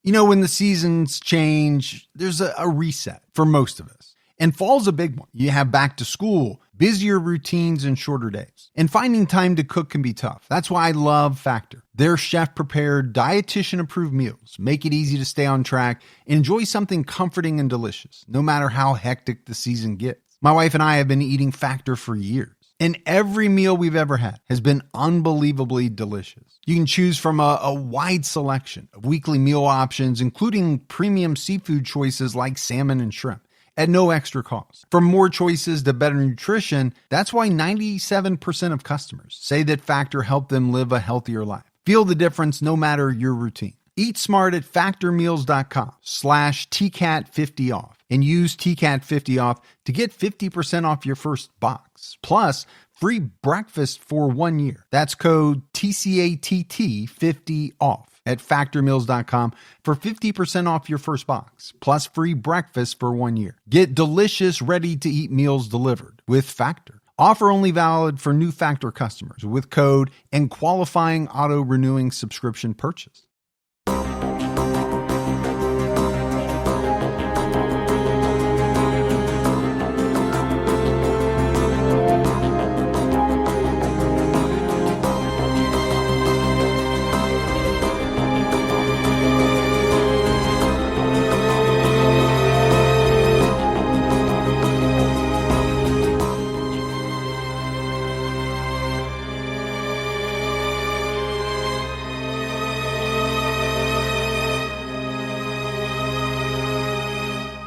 You know, when the seasons change, there's a reset for most of us. And fall's a big one. You have back to school, busier routines, and shorter days. And finding time to cook can be tough. That's why I love Factor. Their chef-prepared, dietitian-approved meals make it easy to stay on track and enjoy something comforting and delicious, no matter how hectic the season gets. My wife and I have been eating Factor for years, and every meal we've ever had has been unbelievably delicious. You can choose from a wide selection of weekly meal options, including premium seafood choices like salmon and shrimp, at no extra cost. From more choices to better nutrition, that's why 97% of customers say that Factor helped them live a healthier life. Feel the difference no matter your routine. Eat smart at factormeals.com/TCAT50off and use TCAT50off to get 50% off your first box. Plus, free breakfast for 1 year. That's code TCATT50off at factormeals.com for 50% off your first box, plus free breakfast for 1 year. Get delicious, ready-to-eat meals delivered with Factor. Offer only valid for new Factor customers with code and qualifying auto-renewing subscription purchase.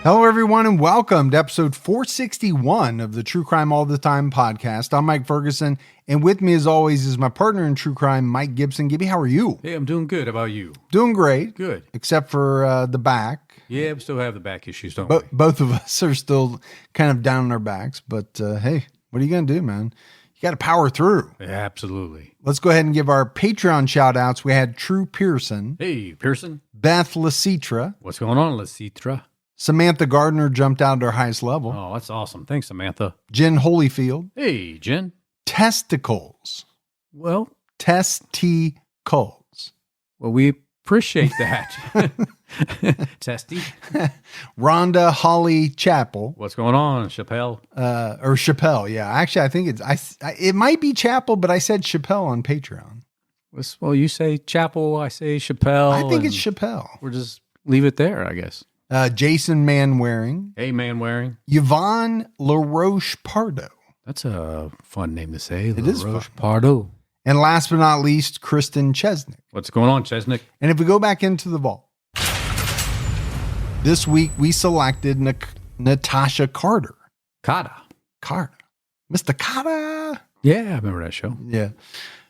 Hello, everyone, and welcome to episode 461 of the True Crime All the Time podcast. I'm Mike Ferguson, and with me, as always, is my partner in true crime, Mike Gibson. Gibby, how are you? Hey, I'm doing good. How about you? Doing great. Good. Except for the back. Yeah, we still have the back issues, don't we? Both of us are still kind of down on our backs, but hey, what are you going to do, man? You got to power through. Yeah, absolutely. Let's go ahead and give our Patreon shout-outs. We had True Pearson. Hey, Pearson. Beth Lasitra. What's going on, Lasitra? Samantha Gardner jumped out to her highest level. Oh, that's awesome. Thanks, Samantha. Jen Holyfield. Hey, Jen. Testicles. Well, Testicles. Well, we appreciate that. Testy. Rhonda Holly Chappell. What's going on, Chappelle? Or Chappelle, yeah. Actually, I think it might be Chappell, but I said Chappelle on Patreon. Well, you say Chappell, I say Chappelle. I think it's Chappelle. We'll just leave it there, I guess. Jason Manwaring. Hey, Manwaring. Yvonne LaRoche Pardo. That's a fun name to say. It is LaRoche fun. Pardo. And last but not least, Kristen Chesnick. What's going on, Chesnick? And if we go back into the vault, this week we selected Natasha Carter. Carter. Mr. Carter. Yeah, I remember that show. Yeah.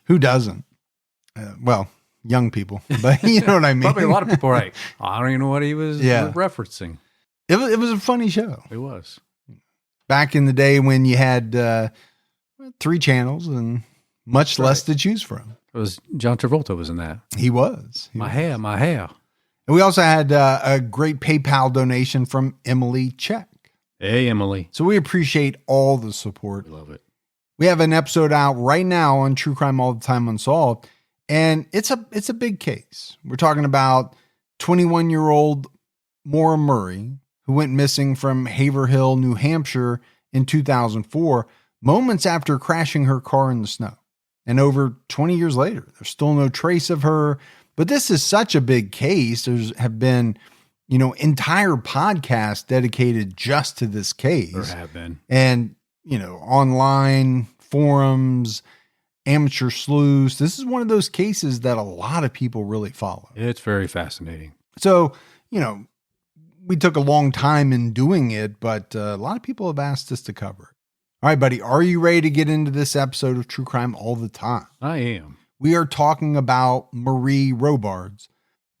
Who doesn't? Well, young people, but you know what I mean? Probably a lot of people are like, I don't even know what he was referencing. It was a funny show. It was. Back in the day when you had 3 channels and much less to choose from. It was John Travolta was in that. He was. My hair. And we also had a great PayPal donation from Emily Check. Hey, Emily. So we appreciate all the support. We love it. We have an episode out right now on True Crime All the Time Unsolved. And it's a big case. We're talking about 21-year-old Maura Murray, who went missing from Haverhill, New Hampshire in 2004, moments after crashing her car in the snow. And over 20 years later, there's still no trace of her. But this is such a big case. There's have been, entire podcasts dedicated just to this case. There have been. And, online forums, amateur sleuths. This is one of those cases that a lot of people really follow. It's very fascinating. So, we took a long time in doing it, but a lot of people have asked us to cover it. All right, buddy, are you ready to get into this episode of True Crime All the Time? I am. We are talking about Marie Robards.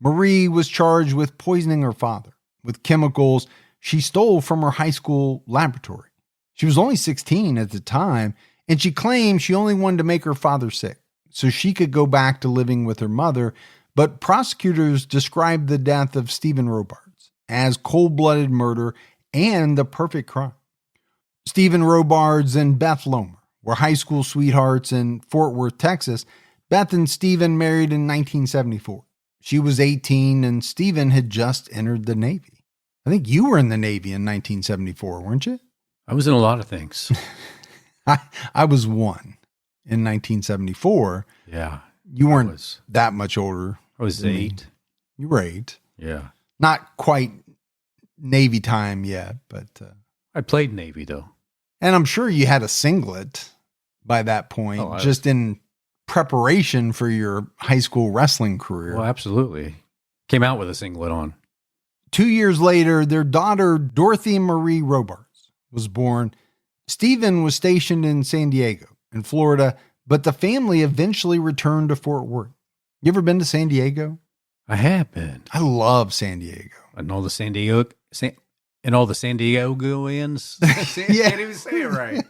Marie was charged with poisoning her father with chemicals she stole from her high school laboratory. She was only 16 at the time, and she claimed she only wanted to make her father sick so she could go back to living with her mother. But prosecutors described the death of Steven Robards as cold-blooded murder and the perfect crime. Steven Robards and Beth Lomer were high school sweethearts in Fort Worth, Texas. Beth and Steven married in 1974. She was 18 and Steven had just entered the Navy. I think you were in the Navy in 1974, weren't you? I was in a lot of things. I was one in 1974. Yeah. You weren't that much older. I was 8. You were 8. Yeah. Not quite Navy time yet, but... I played Navy, though. And I'm sure you had a singlet by that point, just in preparation for your high school wrestling career. Well, absolutely. Came out with a singlet on. 2 years later, their daughter, Dorothy Marie Robards, was born. Steven was stationed in San Diego, in Florida, but the family eventually returned to Fort Worth. You ever been to San Diego? I have been. I love San Diego. And all the San Diegoans. Yeah. Can't even say it right.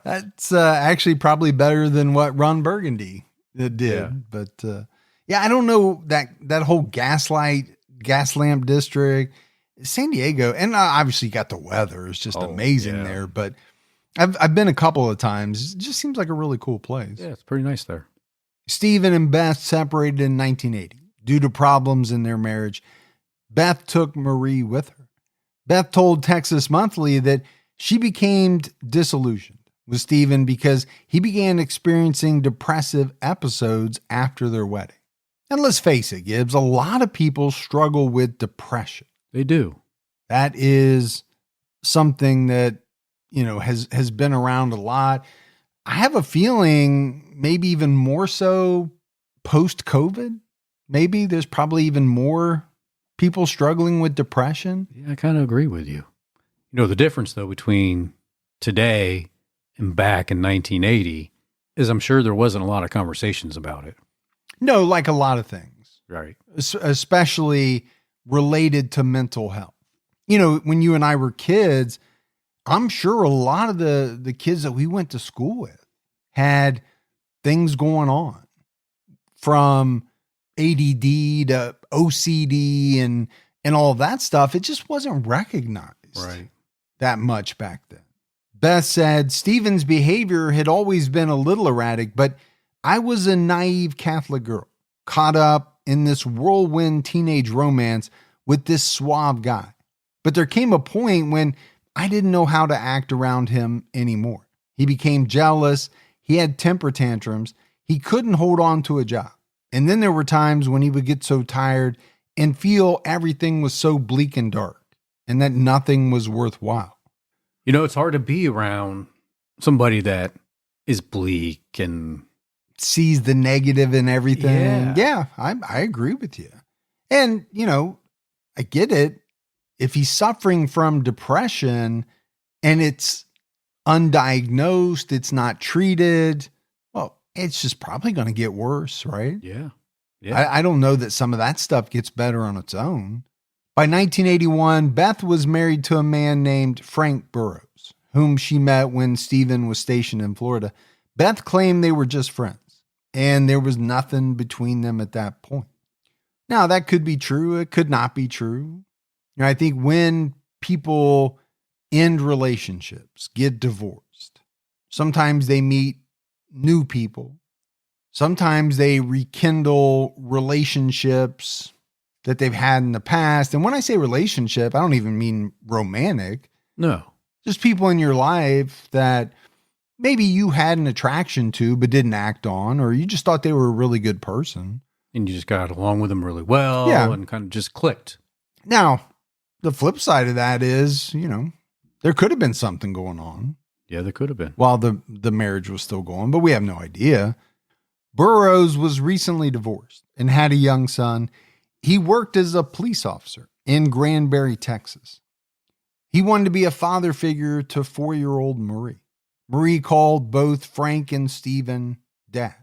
That's actually probably better than what Ron Burgundy did. Yeah. But I don't know that whole gas lamp district, San Diego, and obviously you got the weather. It's just amazing there. But I've been a couple of times. It just seems like a really cool place. Yeah, it's pretty nice there. Steven and Beth separated in 1980 due to problems in their marriage. Beth took Marie with her. Beth told Texas Monthly that she became disillusioned with Steven because he began experiencing depressive episodes after their wedding. And let's face it, Gibbs, a lot of people struggle with depression. They do. That is something that, has been around a lot. I have a feeling maybe even more so post-COVID. Maybe there's probably even more people struggling with depression. Yeah, I kind of agree with you. The difference, though, between today and back in 1980 is I'm sure there wasn't a lot of conversations about it. No, like a lot of things. Right. Especially related to mental health. When you and I were kids, I'm sure a lot of the kids that we went to school with had things going on, from ADD to OCD and all that stuff. It just wasn't recognized that much back then. Beth said Steven's behavior had always been a little erratic, but I was a naive Catholic girl caught up in this whirlwind teenage romance with this suave guy. But there came a point when I didn't know how to act around him anymore. He became jealous. He had temper tantrums. He couldn't hold on to a job. And then there were times when he would get so tired and feel everything was so bleak and dark and that nothing was worthwhile. It's hard to be around somebody that is bleak and sees the negative in everything. Yeah, I agree with you. And, I get it. If he's suffering from depression and it's undiagnosed, it's not treated, well, it's just probably going to get worse, right? Yeah. I don't know that some of that stuff gets better on its own. By 1981, Beth was married to a man named Frank Burrows, whom she met when Steven was stationed in Florida. Beth claimed they were just friends, and there was nothing between them at that point. Now, that could be true. It could not be true. I think when people end relationships, get divorced, sometimes they meet new people. Sometimes they rekindle relationships that they've had in the past. And when I say relationship, I don't even mean romantic. No. Just people in your life that maybe you had an attraction to but didn't act on, or you just thought they were a really good person. And you just got along with them really well and kind of just clicked. Now, the flip side of that is, there could have been something going on. Yeah, there could have been. While the marriage was still going, but we have no idea. Burrows was recently divorced and had a young son. He worked as a police officer in Granbury, Texas. He wanted to be a father figure to 4-year-old Marie. Marie called both Frank and Steven dad.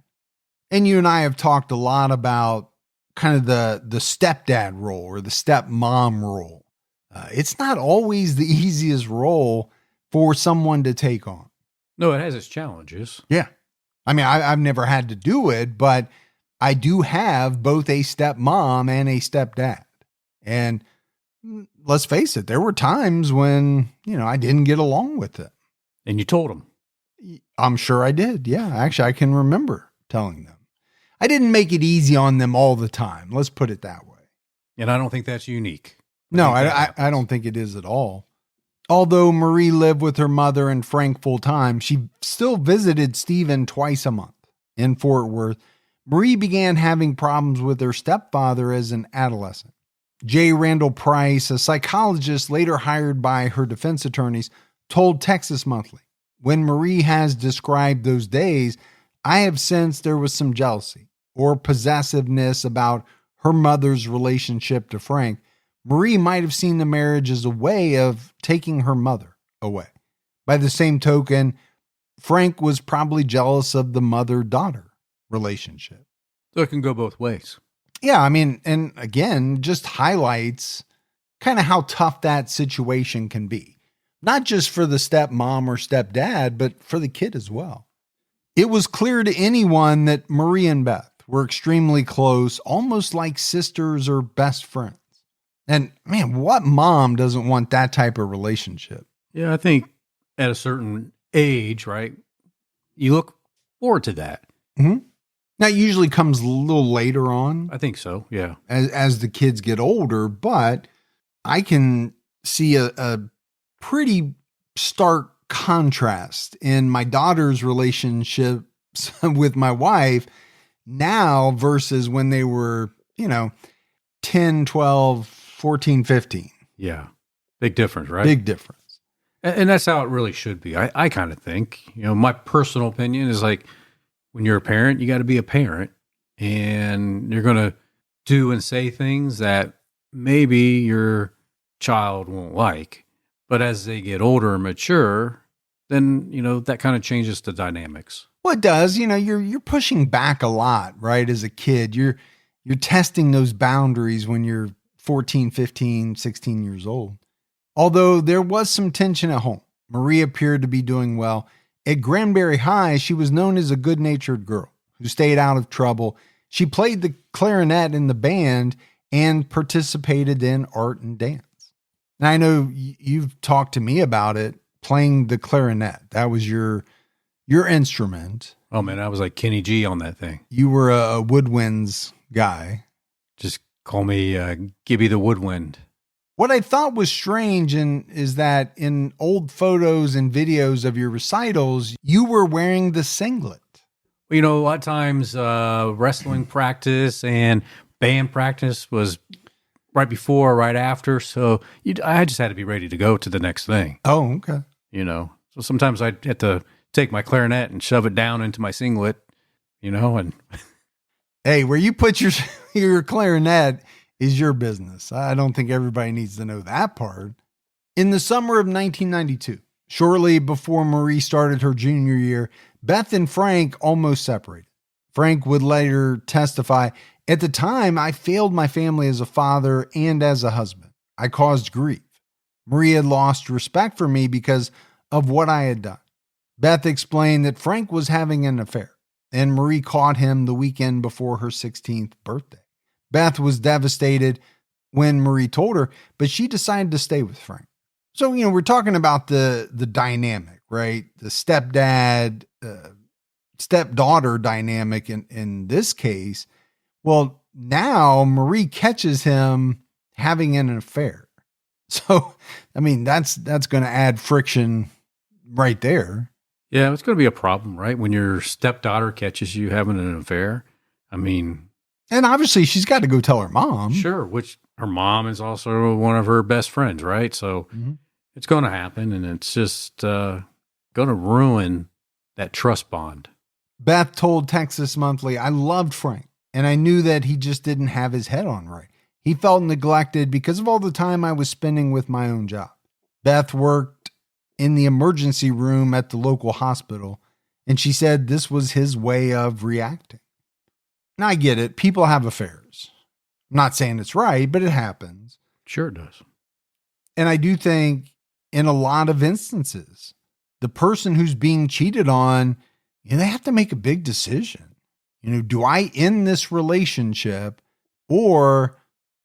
And you and I have talked a lot about kind of the stepdad role or the stepmom role. It's not always the easiest role for someone to take on. No, it has its challenges. Yeah. I mean, I've never had to do it, but I do have both a stepmom and a stepdad. And let's face it, there were times when, I didn't get along with it. And you told them. I'm sure I did. Yeah. Actually, I can remember telling them. I didn't make it easy on them all the time. Let's put it that way. And I don't think that's unique. No, I don't think it is at all. Although Marie lived with her mother and Frank full time, she still visited Steven twice a month in Fort Worth. Marie began having problems with her stepfather as an adolescent. J. Randall Price, a psychologist later hired by her defense attorneys, told Texas Monthly, when Marie has described those days, I have sensed there was some jealousy or possessiveness about her mother's relationship to Frank. Marie might have seen the marriage as a way of taking her mother away. By the same token, Frank was probably jealous of the mother-daughter relationship. So it can go both ways. Yeah, I mean, and again, just highlights kind of how tough that situation can be. Not just for the stepmom or stepdad, but for the kid as well. It was clear to anyone that Marie and Beth were extremely close, almost like sisters or best friends. And man, what mom doesn't want that type of relationship? Yeah, I think at a certain age, right, you look forward to that. Mm-hmm. That usually comes a little later on. I think so, yeah. As the kids get older, but I can see a pretty stark contrast in my daughter's relationships with my wife now versus when they were, 10, 12, 14, 15. Yeah. Big difference, right? Big difference. And that's how it really should be. I kind of think, my personal opinion is like, when you're a parent, you got to be a parent, and you're going to do and say things that maybe your child won't like. But as they get older and mature, then, that kind of changes the dynamics. Well, it does. You're pushing back a lot, right? As a kid, you're testing those boundaries when you're 14, 15, 16 years old. Although there was some tension at home, Marie appeared to be doing well. At Granbury High, she was known as a good-natured girl who stayed out of trouble. She played the clarinet in the band and participated in art and dance. Now, I know you've talked to me about it, playing the clarinet. That was your instrument. Oh, man, I was like Kenny G on that thing. You were a woodwinds guy. Just call me Gibby the Woodwind. What I thought was strange is that in old photos and videos of your recitals, you were wearing the singlet. Well, a lot of times wrestling practice and band practice was right before or right after. So I just had to be ready to go to the next thing. Oh, okay. So sometimes I'd have to take my clarinet and shove it down into my singlet, and hey, where you put your clarinet is your business. I don't think everybody needs to know that part. In the summer of 1992, shortly before Marie started her junior year, Beth and Frank almost separated. Frank would later testify, at the time, I failed my family as a father and as a husband. I caused grief. Marie had lost respect for me because of what I had done. Beth explained that Frank was having an affair, and Marie caught him the weekend before her 16th birthday. Beth was devastated when Marie told her, but she decided to stay with Frank. So, we're talking about the dynamic, right? The stepdad, stepdaughter dynamic in this case. Well, now Marie catches him having an affair. So, that's going to add friction right there. Yeah, it's going to be a problem, right? When your stepdaughter catches you having an affair. And obviously she's got to go tell her mom. Sure, which her mom is also one of her best friends, right? So it's going to happen, and it's just going to ruin that trust bond. Beth told Texas Monthly, I loved Frank, and I knew that he just didn't have his head on right. He felt neglected because of all the time I was spending with my own job. Beth worked in the emergency room at the local hospital, and she said this was his way of reacting. Now, I get it. People have affairs. I'm not saying it's right, but it happens. Sure it does. And I do think in a lot of instances, the person who's being cheated on, they have to make a big decision. Do I end this relationship, or,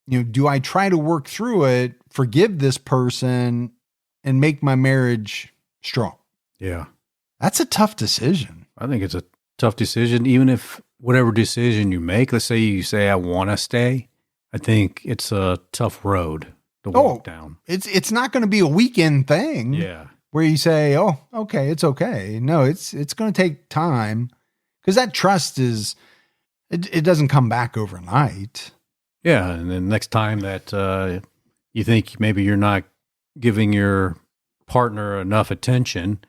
do I try to work through it, forgive this person, and make my marriage strong? Yeah. That's a tough decision. I think it's a tough decision. Even if whatever decision you make, let's say you say, I want to stay, I think it's a tough road to walk down. It's not going to be a weekend thing. Yeah. Where you say, oh, okay, it's okay. No, it's going to take time because that trust it doesn't come back overnight. Yeah. And then next time that you think maybe you're not giving your partner enough attention,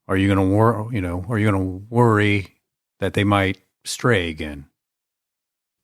are you going to worry that they might stray again?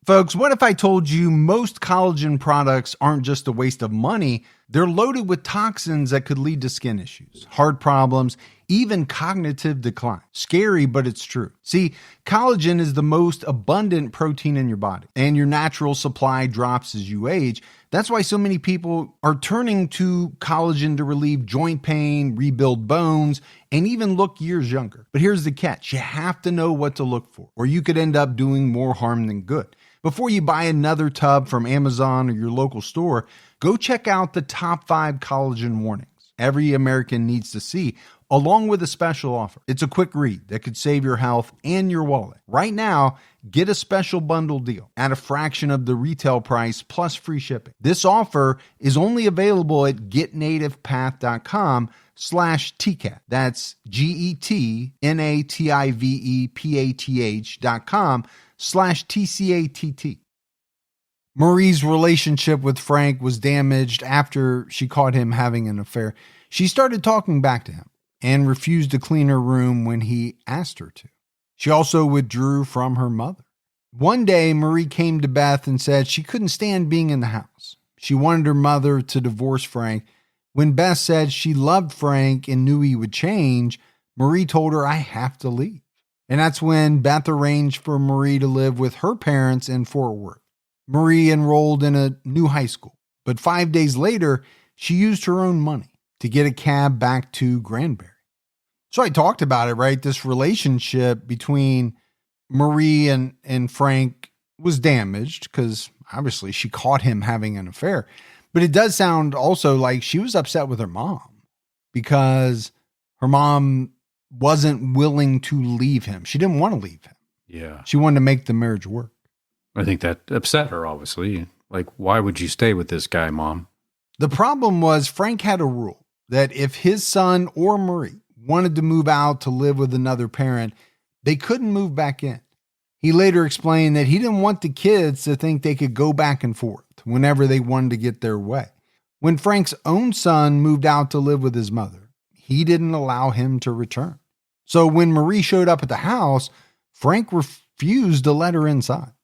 Folks, what if I told you most collagen products aren't just a waste of money? They're loaded with toxins that could lead to skin issues, heart problems, even cognitive decline. Scary, but it's true. See, collagen is the most abundant protein in your body, and your natural supply drops as you age. That's why so many people are turning to collagen to relieve joint pain, rebuild bones, and even look years younger. But here's the catch. You have to know what to look for, or you could end up doing more harm than good. Before you buy another tub from Amazon or your local store, go check out the top 5 collagen warnings every American needs to see, along with a special offer. It's a quick read that could save your health and your wallet. Right now, get a special bundle deal at a fraction of the retail price plus free shipping. This offer is only available at getnativepath.com/TCAT. That's GETNATIVEPATH.com/TCATT. Marie's relationship with Frank was damaged after she caught him having an affair. She started talking back to him and refused to clean her room when he asked her to. She also withdrew from her mother. One day, Marie came to Beth and said she couldn't stand being in the house. She wanted her mother to divorce Frank. When Beth said she loved Frank and knew he would change, Marie told her, I have to leave. And that's when Beth arranged for Marie to live with her parents in Fort Worth. Marie enrolled in a new high school, but 5 days later, she used her own money to get a cab back to Granbury. So I talked about it, right? This relationship between Marie and Frank was damaged because obviously she caught him having an affair. But it does sound also like she was upset with her mom because her mom wasn't willing to leave him. She didn't want to leave him. Yeah. She wanted to make the marriage work. I think that upset her, obviously. Like, why would you stay with this guy, Mom? The problem was Frank had a rule that if his son or Marie wanted to move out to live with another parent, they couldn't move back in. He later explained that he didn't want the kids to think they could go back and forth whenever they wanted to get their way. When Frank's own son moved out to live with his mother, he didn't allow him to return. So when Marie showed up at the house, Frank refused to let her inside.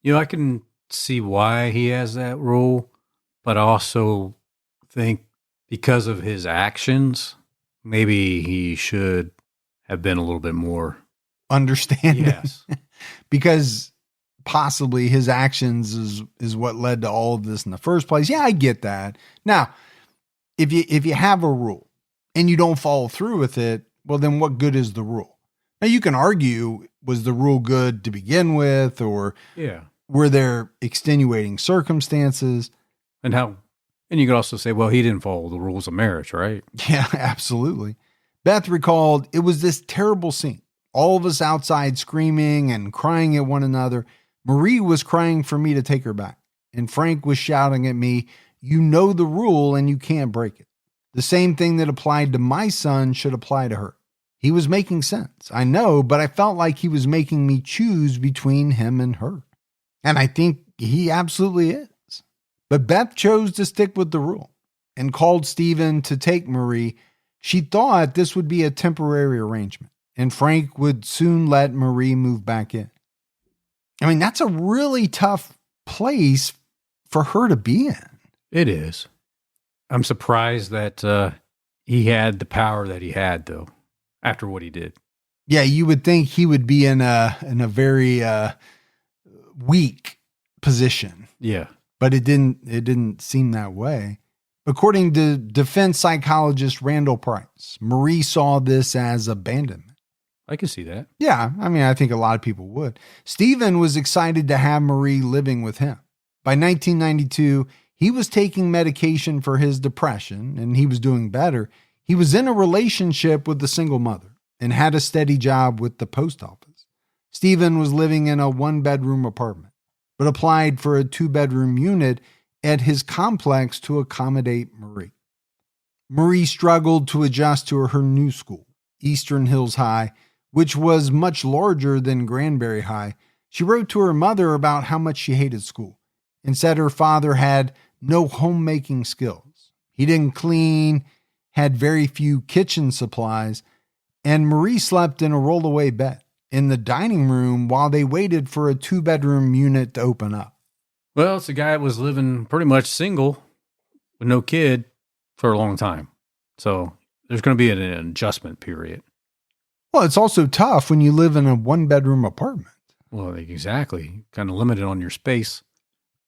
I can see why he has that rule, but I also think because of his actions, maybe he should have been a little bit more understanding. Yes. Because possibly his actions is what led to all of this in the first place. Yeah, I get that. Now, if you have a rule and you don't follow through with it, well, then what good is the rule? Now, you can argue, was the rule good to begin with, or were there extenuating circumstances? And you could also say, well, he didn't follow the rules of marriage, right? Yeah, absolutely. Beth recalled, it was this terrible scene. All of us outside screaming and crying at one another. Marie was crying for me to take her back. And Frank was shouting at me, you know the rule and you can't break it. The same thing that applied to my son should apply to her. He was making sense, I know, but I felt like he was making me choose between him and her. And I think he absolutely is. But Beth chose to stick with the rule and called Steven to take Marie. She thought this would be a temporary arrangement and Frank would soon let Marie move back in. I mean, that's a really tough place for her to be in. It is. I'm surprised that he had the power that he had, though, after what he did. Yeah, you would think he would be in a very weak position. Yeah. But it didn't seem that way. According to defense psychologist Randall Price, Marie saw this as abandonment. I can see that. Yeah, I mean, I think a lot of people would. Steven was excited to have Marie living with him. By 1992, he was taking medication for his depression and he was doing better. He was in a relationship with a single mother and had a steady job with the post office. Steven was living in a 1-bedroom apartment, but applied for a 2-bedroom unit at his complex to accommodate Marie. Marie struggled to adjust to her new school, Eastern Hills High, which was much larger than Granbury High. She wrote to her mother about how much she hated school and said her father had no homemaking skills. He didn't clean, had very few kitchen supplies, and Marie slept in a rollaway bed in the dining room while they waited for a 2-bedroom unit to open up. Well, it's a guy that was living pretty much single with no kid for a long time. So there's going to be an adjustment period. Well, it's also tough when you live in a 1-bedroom apartment. Well, exactly. Kind of limited on your space.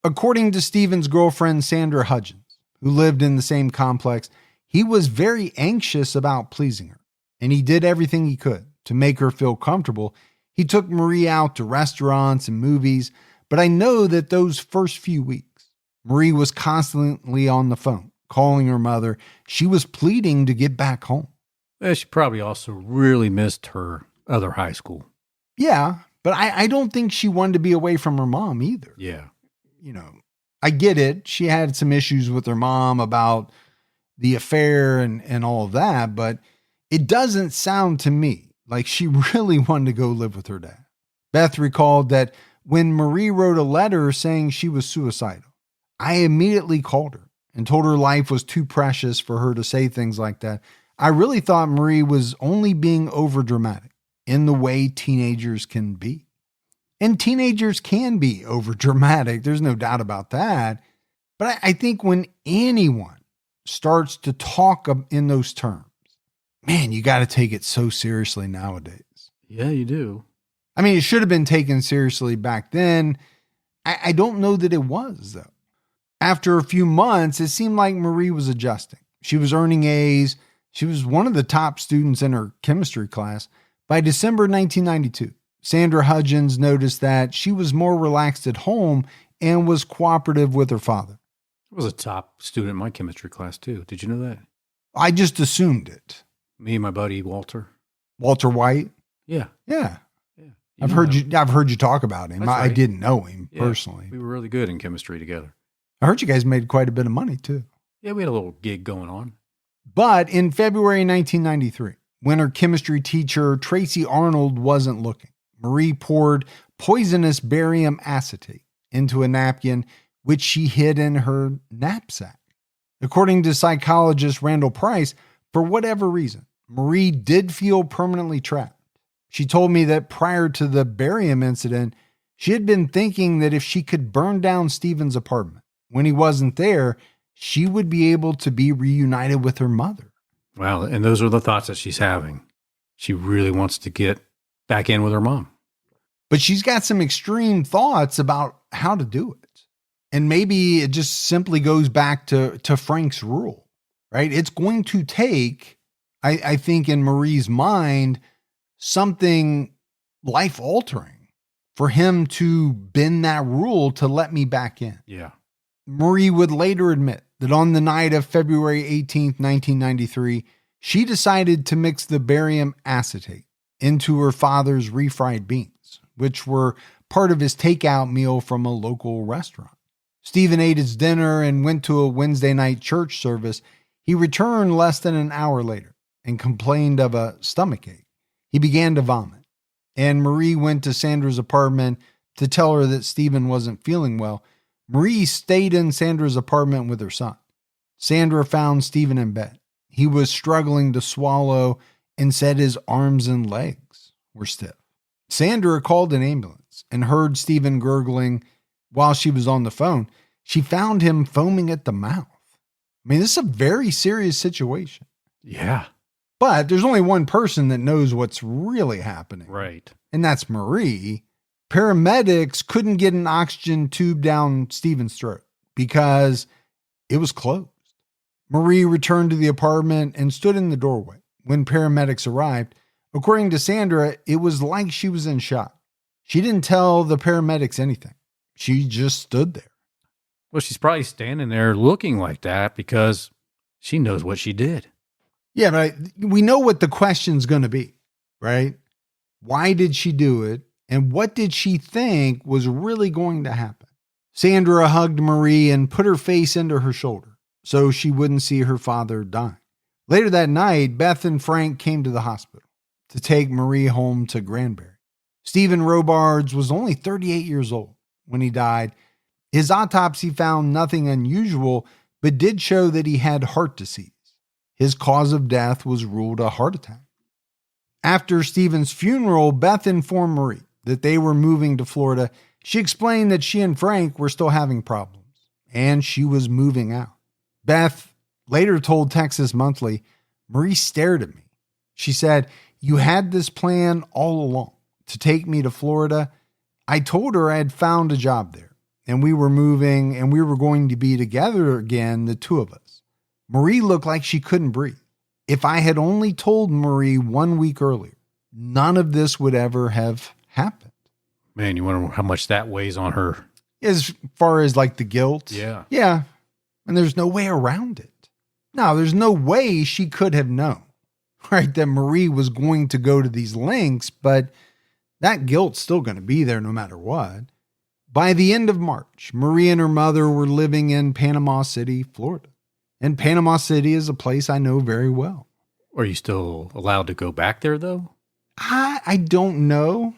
According to Steven's girlfriend, Sandra Hudgens, who lived in the same complex, he was very anxious about pleasing her, and he did everything he could to make her feel comfortable. He took Marie out to restaurants and movies, but I know that those first few weeks, Marie was constantly on the phone, calling her mother. She was pleading to get back home. Well, she probably also really missed her other high school. Yeah, but I don't think she wanted to be away from her mom either. Yeah. You know, I get it. She had some issues with her mom about the affair and all of that, but it doesn't sound to me like she really wanted to go live with her dad. Beth recalled that when Marie wrote a letter saying she was suicidal, I immediately called her and told her life was too precious for her to say things like that. I really thought Marie was only being overdramatic in the way teenagers can be. And teenagers can be overdramatic. There's no doubt about that. But I think when anyone starts to talk in those terms, man, you got to take it so seriously nowadays. Yeah, you do. I mean, it should have been taken seriously back then. I don't know that it was, though. After a few months, it seemed like Marie was adjusting. She was earning A's. She was one of the top students in her chemistry class. By December 1992, Sandra Hudgens noticed that she was more relaxed at home and was cooperative with her father. I was a top student in my chemistry class, too. Did you know that? I just assumed it. Me and my buddy, Walter. Walter White? Yeah. Yeah. Yeah. I've heard you talk about him. That's right. I didn't know him personally. We were really good in chemistry together. I heard you guys made quite a bit of money, too. Yeah, we had a little gig going on. But in February 1993, when her chemistry teacher, Tracy Arnold, wasn't looking, Marie poured poisonous barium acetate into a napkin, which she hid in her knapsack. According to psychologist Randall Price, for whatever reason, Marie did feel permanently trapped. She told me that prior to the barium incident, she had been thinking that if she could burn down Steven's apartment when he wasn't there, she would be able to be reunited with her mother. Wow, and those are the thoughts that she's having. She really wants to get back in with her mom. But she's got some extreme thoughts about how to do it. And maybe it just simply goes back to Frank's rule, right? It's going to take, I think in Marie's mind, something life-altering for him to bend that rule to let me back in. Yeah. Marie would later admit that on the night of February 18th, 1993, she decided to mix the barium acetate into her father's refried beans, which were part of his takeout meal from a local restaurant. Steven ate his dinner and went to a Wednesday night church service. He returned less than an hour later and complained of a stomachache. He began to vomit, and Marie went to Sandra's apartment to tell her that Steven wasn't feeling well. Marie stayed in Sandra's apartment with her son. Sandra found Steven in bed. He was struggling to swallow and said his arms and legs were stiff. Sandra called an ambulance and heard Steven gurgling while she was on the phone. She found him foaming at the mouth. I mean, this is a very serious situation. Yeah. But there's only one person that knows what's really happening. Right. And that's Marie. Paramedics couldn't get an oxygen tube down Steven's throat because it was closed. Marie returned to the apartment and stood in the doorway when paramedics arrived. According to Sandra, it was like she was in shock. She didn't tell the paramedics anything. She just stood there. Well, she's probably standing there looking like that because she knows what she did. Yeah, but we know what the question's going to be, right? Why did she do it? And what did she think was really going to happen? Sandra hugged Marie and put her face into her shoulder so she wouldn't see her father dying. Later that night, Beth and Frank came to the hospital to take Marie home to Granbury. Steven Robards was only 38 years old when he died. His autopsy found nothing unusual, but did show that he had heart disease. His cause of death was ruled a heart attack. After Steven's funeral, Beth informed Marie that they were moving to Florida. She explained that she and Frank were still having problems, and she was moving out. Beth later told Texas Monthly, Marie stared at me. She said, "You had this plan all along to take me to Florida. I told her I had found a job there, and we were moving, and we were going to be together again, the two of us." Marie looked like she couldn't breathe. If I had only told Marie 1 week earlier, none of this would ever have happened. Man, you wonder how much that weighs on her. As far as like the guilt. Yeah. Yeah. And there's no way around it. No, there's no way she could have known, right, that Marie was going to go to these lengths, but that guilt's still going to be there no matter what. By the end of March, Marie and her mother were living in Panama City, Florida. And Panama City is a place I know very well. Are you still allowed to go back there, though? I don't know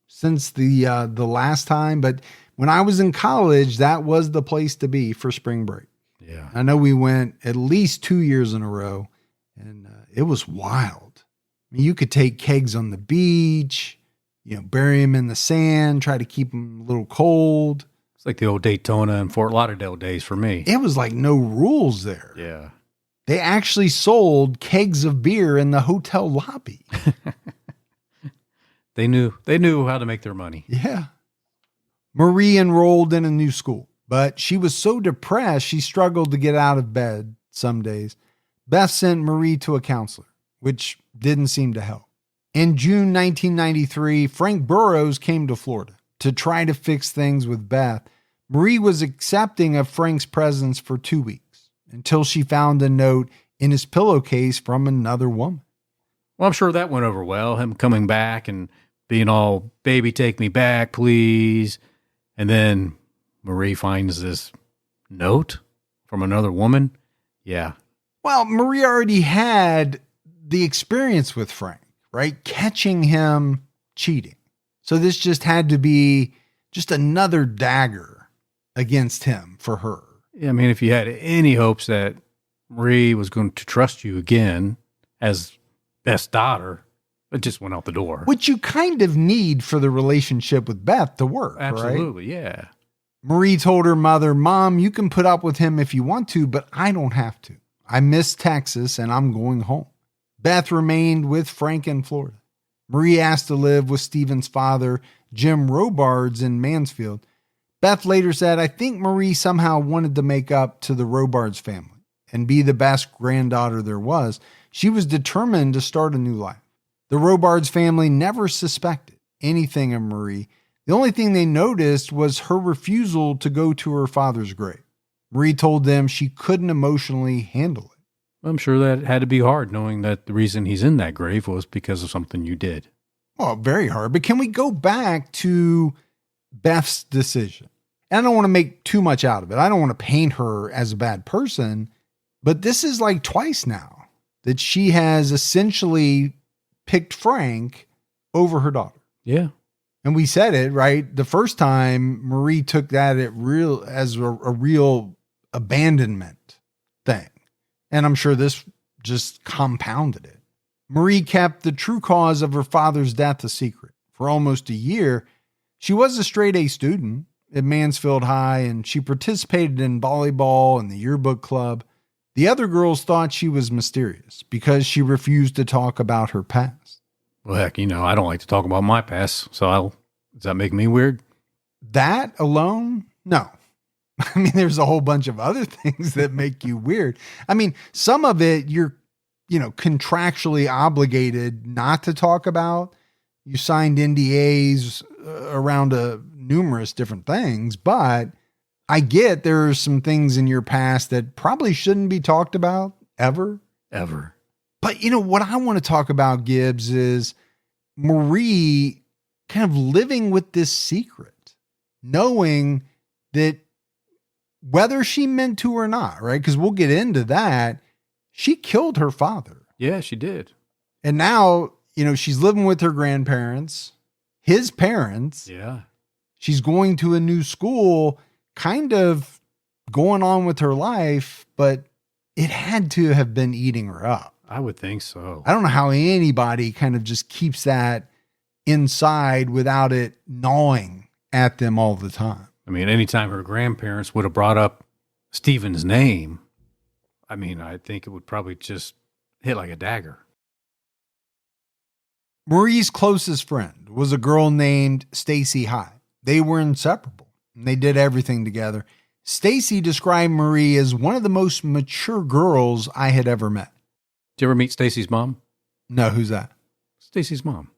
since the last time, but when I was in college, that was the place to be for spring break. Yeah. I know we went at least 2 years in a row, and it was wild. I mean, you could take kegs on the beach, bury them in the sand, try to keep them a little cold. It's like the old Daytona and Fort Lauderdale days for me. It was like no rules there. Yeah. They actually sold kegs of beer in the hotel lobby. They knew how to make their money. Yeah. Marie enrolled in a new school, but she was so depressed she struggled to get out of bed some days. Beth sent Marie to a counselor, which didn't seem to help. In June 1993, Frank Burroughs came to Florida to try to fix things with Beth. Marie was accepting of Frank's presence for 2 weeks until she found a note in his pillowcase from another woman. Well, I'm sure that went over well, him coming back and being all, "Baby, take me back, please." And then Marie finds this note from another woman. Yeah. Well, Marie already had the experience with Frank, right? Catching him cheating. So this just had to be just another dagger against him for her. I mean, if you had any hopes that Marie was going to trust you again as best daughter, it just went out the door. Which you kind of need for the relationship with Beth to work, Absolutely, right? Yeah. Marie told her mother, "Mom, you can put up with him if you want to, but I don't have to. I miss Texas and I'm going home." Beth remained with Frank in Florida. Marie asked to live with Steven's father, Jim Robards, in Mansfield. Beth later said, "I think Marie somehow wanted to make up to the Robards family and be the best granddaughter there was. She was determined to start a new life." The Robards family never suspected anything of Marie. The only thing they noticed was her refusal to go to her father's grave. Marie told them she couldn't emotionally handle it. I'm sure that had to be hard, knowing that the reason he's in that grave was because of something you did. Well, very hard. But can we go back to Beth's decision? And I don't want to make too much out of it. I don't want to paint her as a bad person, but this is like twice now that she has essentially picked Frank over her daughter. Yeah. And we said it, right? The first time Marie took that as a real abandonment thing. And I'm sure this just compounded it. Marie kept the true cause of her father's death a secret for almost a year. She was a straight A student at Mansfield High, and she participated in volleyball and the yearbook club. The other girls thought she was mysterious because she refused to talk about her past. Well, heck, I don't like to talk about my past, so does that make me weird? That alone? No. I mean, there's a whole bunch of other things that make you weird. I mean, some of it you're, contractually obligated not to talk about. You signed NDAs around numerous different things, but I get there are some things in your past that probably shouldn't be talked about ever. But what I want to talk about, Gibbs, is Marie kind of living with this secret, knowing that whether she meant to or not, right? Because we'll get into that. She killed her father. Yeah, she did. And now, she's living with her grandparents, his parents. Yeah. She's going to a new school, kind of going on with her life, but it had to have been eating her up. I would think so. I don't know how anybody kind of just keeps that inside without it gnawing at them all the time. I mean, anytime her grandparents would have brought up Steven's name, I think it would probably just hit like a dagger. Marie's closest friend was a girl named Stacy High. They were inseparable, and they did everything together. Stacy described Marie as one of the most mature girls I had ever met. Did you ever meet Stacy's mom? No, who's that? Stacy's mom.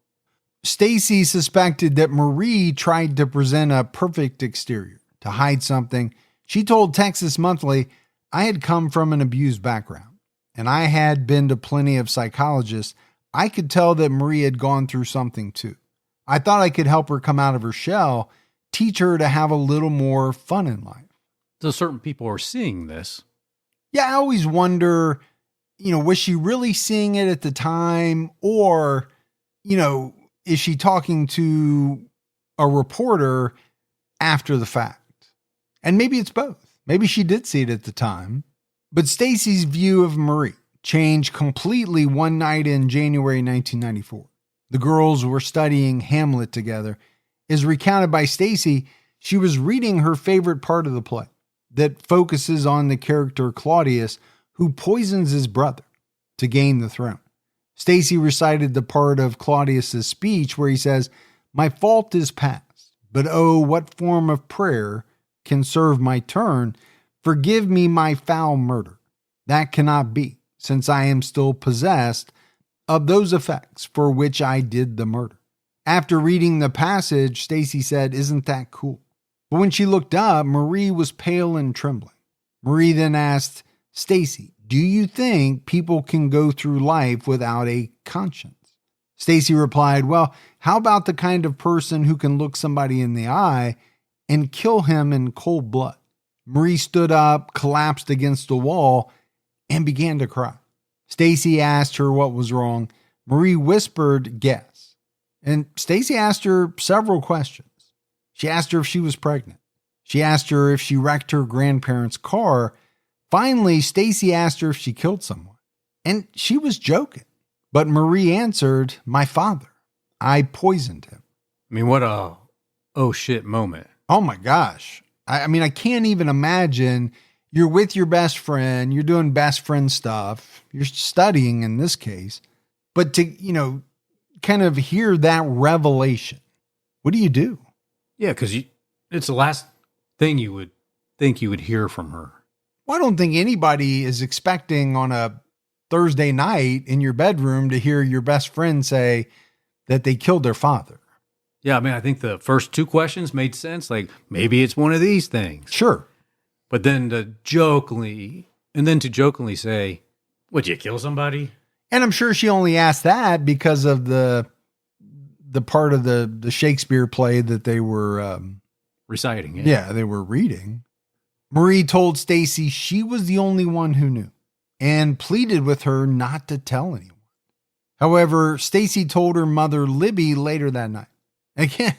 Stacy suspected that Marie tried to present a perfect exterior to hide something. She told Texas Monthly, I had come from an abused background, and I had been to plenty of psychologists. I could tell that Marie had gone through something too. I thought I could help her come out of her shell, teach her to have a little more fun in life. So certain people are seeing this. Yeah, I always wonder, was she really seeing it at the time? Or, is she talking to a reporter after the fact? And maybe it's both. Maybe she did see it at the time. But Stacy's view of Marie changed completely one night in January 1994. The girls were studying Hamlet together. As recounted by Stacy, she was reading her favorite part of the play that focuses on the character Claudius, who poisons his brother to gain the throne. Stacy recited the part of Claudius's speech where he says, "My fault is past, but oh, what form of prayer can serve my turn? Forgive me my foul murder. That cannot be, since I am still possessed of those effects for which I did the murder." After reading the passage, Stacy said, "Isn't that cool?" But when she looked up, Marie was pale and trembling. Marie then asked Stacy, "Do you think people can go through life without a conscience?" Stacy replied, "Well, how about the kind of person who can look somebody in the eye and kill him in cold blood?" Marie stood up, collapsed against the wall, and began to cry. Stacy asked her what was wrong. Marie whispered, "Guess." And Stacy asked her several questions. She asked her if she was pregnant. She asked her if she wrecked her grandparents' car. Finally, Stacy asked her if she killed someone. And she was joking. But Marie answered, "My father. I poisoned him." What a oh shit moment. Oh my gosh. I can't even imagine. You're with your best friend. You're doing best friend stuff. You're studying in this case. But to, kind of hear that revelation, what do you do? Yeah, because it's the last thing you would think you would hear from her. Well, I don't think anybody is expecting on a Thursday night in your bedroom to hear your best friend say that they killed their father. Yeah, I think the first two questions made sense. Like, maybe it's one of these things. Sure. But then to jokingly say, "Would you kill somebody?" And I'm sure she only asked that because of the part of the Shakespeare play that they were reciting. Yeah, they were reading. Marie told Stacy she was the only one who knew and pleaded with her not to tell anyone. However, Stacy told her mother Libby later that night. Again,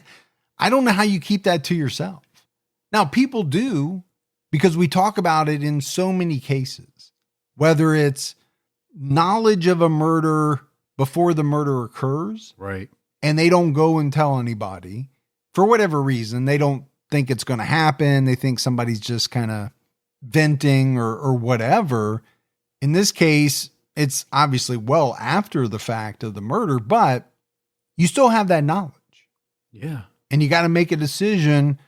I don't know how you keep that to yourself. Now, people do, because we talk about it in so many cases, whether it's knowledge of a murder before the murder occurs. Right. And they don't go and tell anybody for whatever reason. They don't think it's going to happen. They think somebody's just kind of venting or whatever. In this case, it's obviously well after the fact of the murder, but you still have that knowledge. Yeah. And you got to make a decision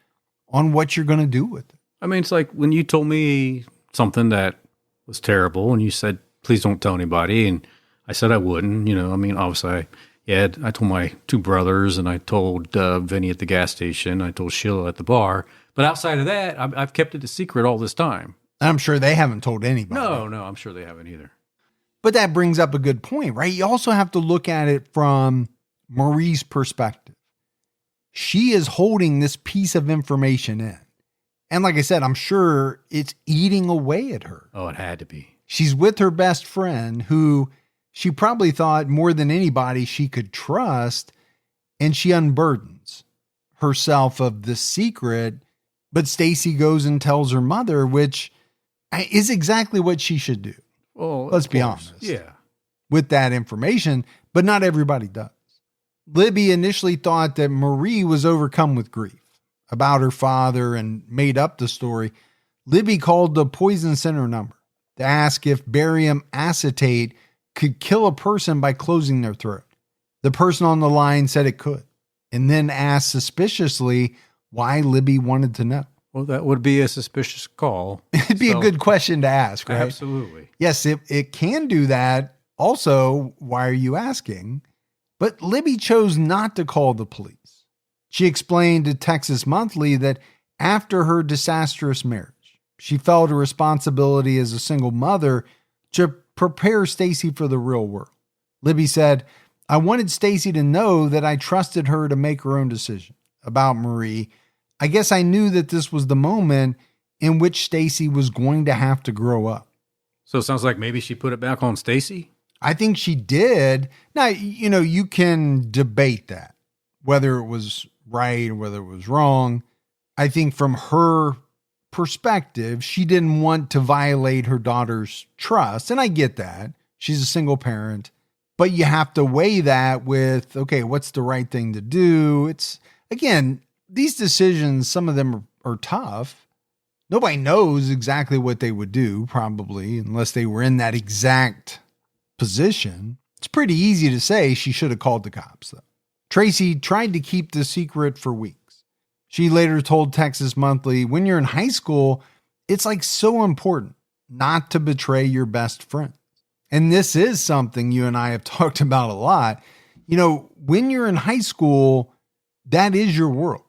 on what you're going to do with it. It's like when you told me something that was terrible and you said, "Please don't tell anybody." And I said I wouldn't, obviously I told my two brothers and I told Vinny at the gas station. I told Sheila at the bar. But outside of that, I've kept it a secret all this time. I'm sure they haven't told anybody. No, I'm sure they haven't either. But that brings up a good point, right? You also have to look at it from Marie's perspective. she is holding this piece of information in. And like I said, I'm sure it's eating away at her. Oh, it had to be. She's with her best friend who she probably thought more than anybody she could trust, and she unburdens herself of the secret. But Stacy goes and tells her mother, which is exactly what she should do. Well, let's be honest. Yeah. With that information, but not everybody does. Libby initially thought that Marie was overcome with grief about her father and made up the story. Libby called the poison center number to ask if barium acetate could kill a person by closing their throat. The person on the line said it could, and then asked suspiciously why Libby wanted to know. Well, that would be a suspicious call. It'd be a good question to ask, right? Absolutely. Yes, it can do that. Also, why are you asking? But Libby chose not to call the police. She explained to Texas Monthly that after her disastrous marriage, she felt a responsibility as a single mother to prepare Stacy for the real world. Libby said, "I wanted Stacy to know that I trusted her to make her own decision about Marie. I guess I knew that this was the moment in which Stacy was going to have to grow up." So it sounds like maybe she put it back on Stacy? I think she did. Now, you can debate that, whether it was right or whether it was wrong. I think from her perspective, she didn't want to violate her daughter's trust. And I get that. She's a single parent. But you have to weigh that with, okay, what's the right thing to do? It's, again, these decisions, some of them are tough. Nobody knows exactly what they would do, probably, unless they were in that exact position. It's pretty easy to say she should have called the cops, though. Tracy tried to keep the secret for weeks. She later told Texas Monthly, when you're in high school, it's like so important not to betray your best friend. And this is something you and I have talked about a lot. When you're in high school, that is your world,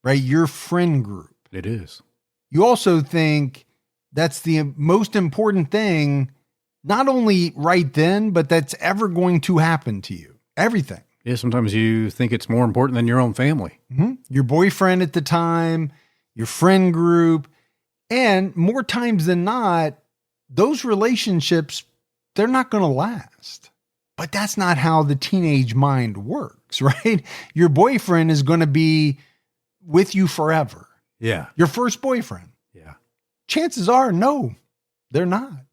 right? Your friend group. It is. You also think that's the most important thing, not only right then, but that's ever going to happen to you. Everything. Yeah, sometimes you think it's more important than your own family. Mm-hmm. Your boyfriend at the time, your friend group, and more times than not, those relationships, they're not going to last. But that's not how the teenage mind works, right? Your boyfriend is going to be with you forever. Yeah. Your first boyfriend. Yeah. Chances are, no, they're not.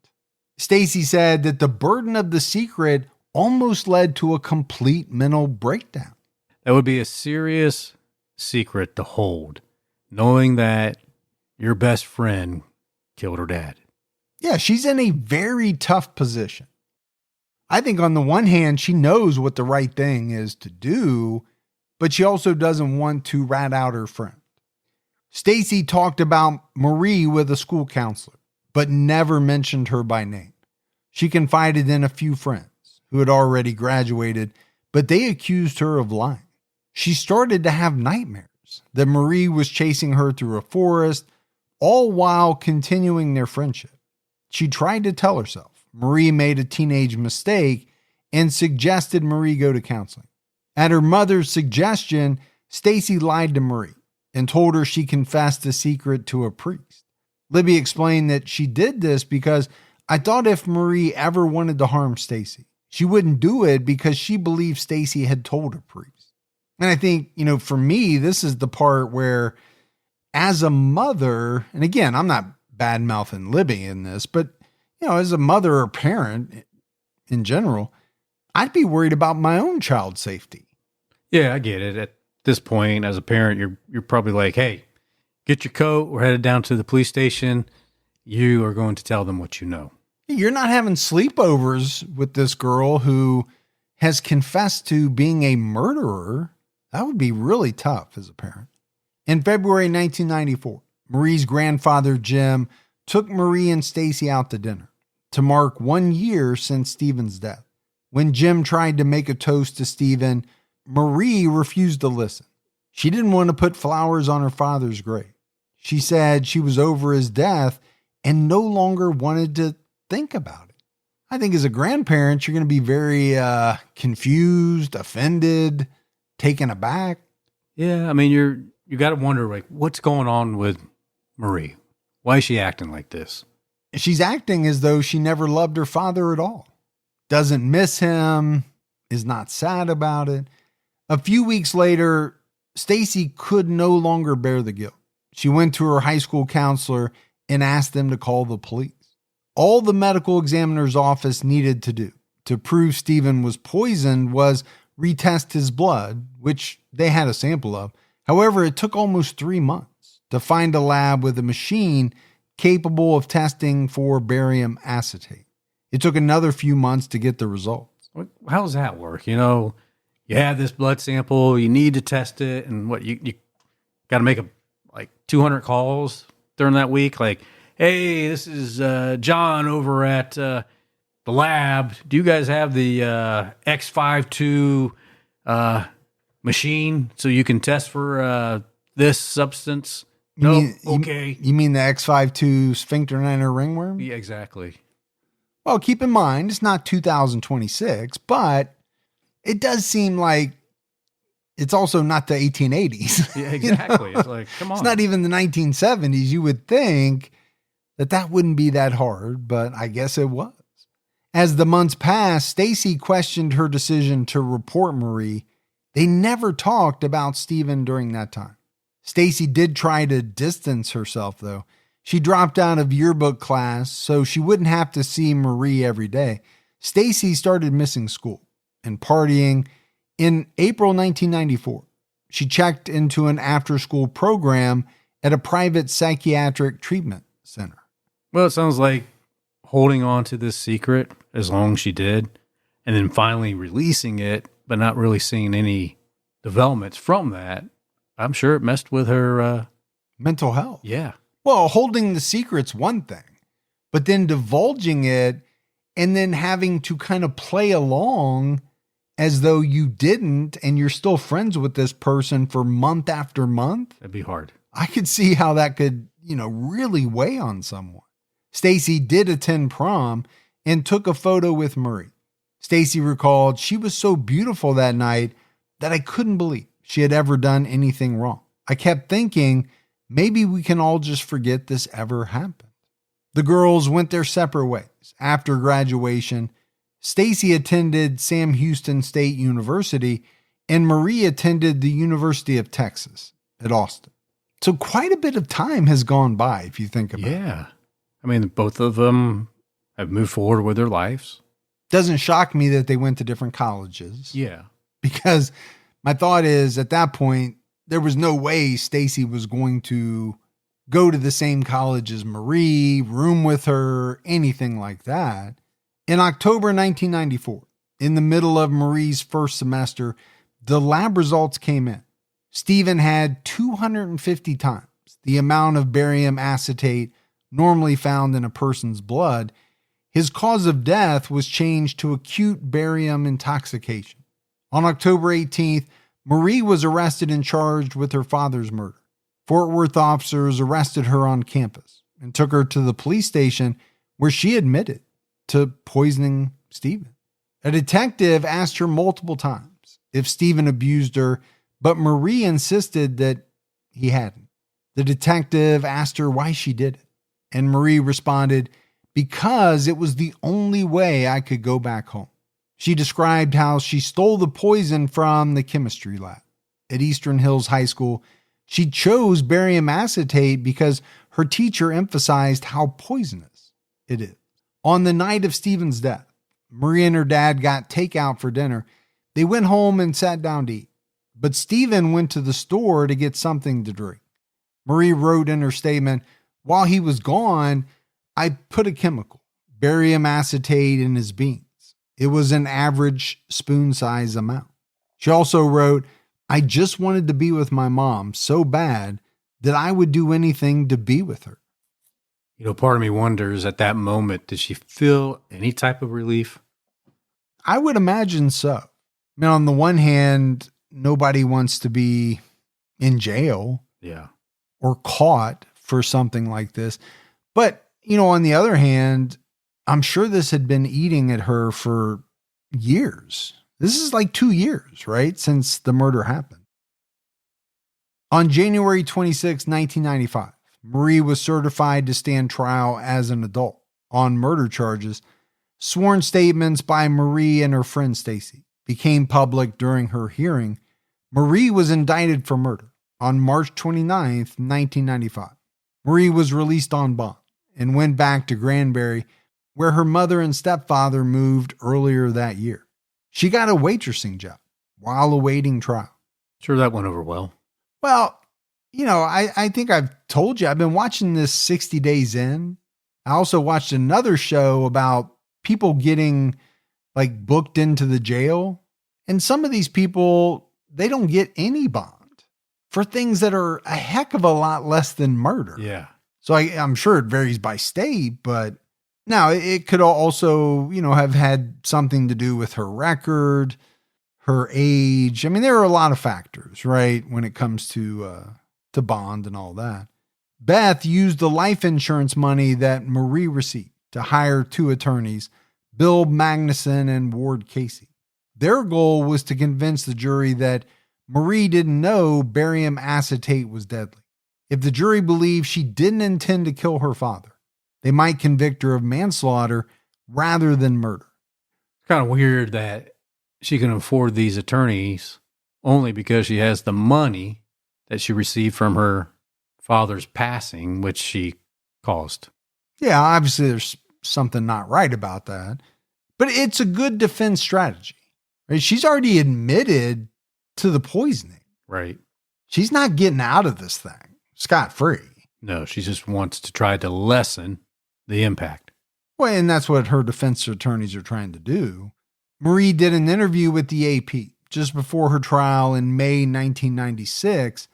Stacy said that the burden of the secret almost led to a complete mental breakdown. That would be a serious secret to hold, knowing that your best friend killed her dad. Yeah, she's in a very tough position. I think on the one hand, she knows what the right thing is to do, but she also doesn't want to rat out her friend. Stacy talked about Marie with a school counselor, but never mentioned her by name. She confided in a few friends who had already graduated, but they accused her of lying. She started to have nightmares that Marie was chasing her through a forest, all while continuing their friendship. She tried to tell herself Marie made a teenage mistake and suggested Marie go to counseling. At her mother's suggestion, Stacy lied to Marie and told her she confessed the secret to a priest. Libby explained that she did this because I thought if Marie ever wanted to harm Stacy, she wouldn't do it because she believed Stacy had told a priest. And I think, for me, this is the part where as a mother, and again, I'm not bad-mouthing Libby in this, but, as a mother or parent in general, I'd be worried about my own child's safety. Yeah, I get it. At this point, as a parent, you're probably like, hey, get your coat. We're headed down to the police station. You are going to tell them what you know. You're not having sleepovers with this girl who has confessed to being a murderer. That would be really tough as a parent. In February 1994, Marie's grandfather, Jim, took Marie and Stacy out to dinner to mark 1 year since Steven's death. When Jim tried to make a toast to Steven, Marie refused to listen. She didn't want to put flowers on her father's grave. She said she was over his death and no longer wanted to think about it. I think as a grandparent, you're going to be very confused, offended, taken aback. Yeah, I mean, you got to wonder, like, what's going on with Marie? Why is she acting like this? She's acting as though she never loved her father at all. Doesn't miss him, is not sad about it. A few weeks later, Stacy could no longer bear the guilt. She went to her high school counselor and asked them to call the police. All the medical examiner's office needed to do to prove Steven was poisoned was retest his blood, which they had a sample of. However, it took almost 3 months to find a lab with a machine capable of testing for barium acetate. It took another few months to get the results. How does that work? You have this blood sample, you need to test it, and you got to make like 200 calls during that week. Like, hey, this is John over at the lab. Do you guys have the X52 machine so you can test for this substance? No, okay. You mean the X52 sphincter niner ringworm? Yeah, exactly. Well, keep in mind, it's not 2026, but it does seem like it's also not the 1880s. Yeah, exactly. It's like, come on. It's not even the 1970s. You would think that wouldn't be that hard, but I guess it was. As the months passed, Stacy questioned her decision to report Marie. They never talked about Steven during that time. Stacy did try to distance herself, though. She dropped out of yearbook class so she wouldn't have to see Marie every day. Stacy started missing school and partying. In April 1994, she checked into an after-school program at a private psychiatric treatment center. Well, it sounds like holding on to this secret as long as she did, and then finally releasing it, but not really seeing any developments from that. I'm sure it messed with her mental health. Yeah. Well, holding the secret's one thing, but then divulging it and then having to kind of play along as though you didn't and you're still friends with this person for month after month. That'd be hard. I could see how that could, really weigh on someone. Stacy did attend prom and took a photo with Marie. Stacy recalled, she was so beautiful that night that I couldn't believe she had ever done anything wrong. I kept thinking, maybe we can all just forget this ever happened. The girls went their separate ways. After graduation, Stacy attended Sam Houston State University and Marie attended the University of Texas at Austin. So quite a bit of time has gone by if you think about it. Yeah. I mean, both of them have moved forward with their lives. Doesn't shock me that they went to different colleges. Yeah. Because my thought is at that point, there was no way Stacy was going to go to the same college as Marie, room with her, anything like that. In October 1994, in the middle of Marie's first semester, the lab results came in. Steven had 250 times the amount of barium acetate normally found in a person's blood. His cause of death was changed to acute barium intoxication. On October 18th, Marie was arrested and charged with her father's murder. Fort Worth officers arrested her on campus and took her to the police station where she admitted to poisoning Steven. A detective asked her multiple times if Steven abused her, but Marie insisted that he hadn't. The detective asked her why she did it, and Marie responded, because it was the only way I could go back home. She described how she stole the poison from the chemistry lab. At Eastern Hills High School, she chose barium acetate because her teacher emphasized how poisonous it is. On the night of Steven's death, Marie and her dad got takeout for dinner. They went home and sat down to eat, but Steven went to the store to get something to drink. Marie wrote in her statement, while he was gone, I put a chemical, barium acetate, in his beans. It was an average spoon-size amount. She also wrote, I just wanted to be with my mom so bad that I would do anything to be with her. Part of me wonders at that moment, did she feel any type of relief? I would imagine so. I mean, on the one hand, nobody wants to be in jail. Yeah. Or caught for something like this. But, on the other hand, I'm sure this had been eating at her for years. This is like 2 years, right? Since the murder happened. On January 26, 1995, Marie was certified to stand trial as an adult on murder charges. Sworn statements by Marie and her friend Stacy became public during her hearing. Marie was indicted for murder on March 29, 1995. Marie was released on bond and went back to Granbury, where her mother and stepfather moved earlier that year. She got a waitressing job while awaiting trial. Sure, that went over well. Well, I think I've told you, I've been watching this 60 Days In. I also watched another show about people getting booked into the jail. And some of these people, they don't get any bond for things that are a heck of a lot less than murder. Yeah. So I'm sure it varies by state, but now it could also, have had something to do with her record, her age. I mean, there are a lot of factors, right, when it comes to bond and all that. Beth used the life insurance money that Marie received to hire 2 attorneys, Bill Magnuson and Ward Casey. Their goal was to convince the jury that Marie didn't know barium acetate was deadly. If the jury believed she didn't intend to kill her father, they might convict her of manslaughter rather than murder. It's kind of weird that she can afford these attorneys only because she has the money that she received from her father's passing, which she caused. Yeah, obviously there's something not right about that, but it's a good defense strategy. Right? She's already admitted to the poisoning. Right. She's not getting out of this thing scot-free. No, she just wants to try to lessen the impact. Well, and that's what her defense attorneys are trying to do. Marie did an interview with the AP just before her trial in May 1996.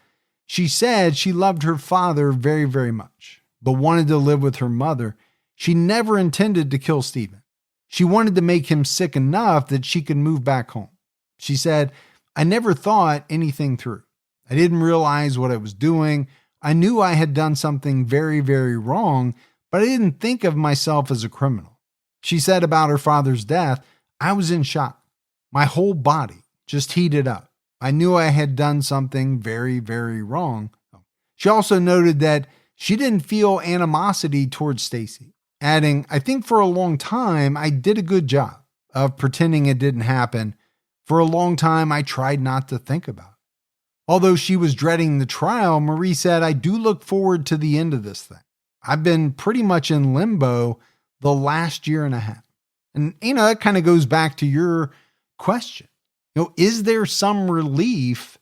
She said she loved her father very, very much, but wanted to live with her mother. She never intended to kill Steven. She wanted to make him sick enough that she could move back home. She said, I never thought anything through. I didn't realize what I was doing. I knew I had done something very, very wrong, but I didn't think of myself as a criminal. She said about her father's death, I was in shock. My whole body just heated up. I knew I had done something very, very wrong. She also noted that she didn't feel animosity towards Stacy, adding, I think for a long time, I did a good job of pretending it didn't happen. For a long time, I tried not to think about it. Although she was dreading the trial, Marie said, I do look forward to the end of this thing. I've been pretty much in limbo the last year and a half. And, that kind of goes back to your question. Is there some relief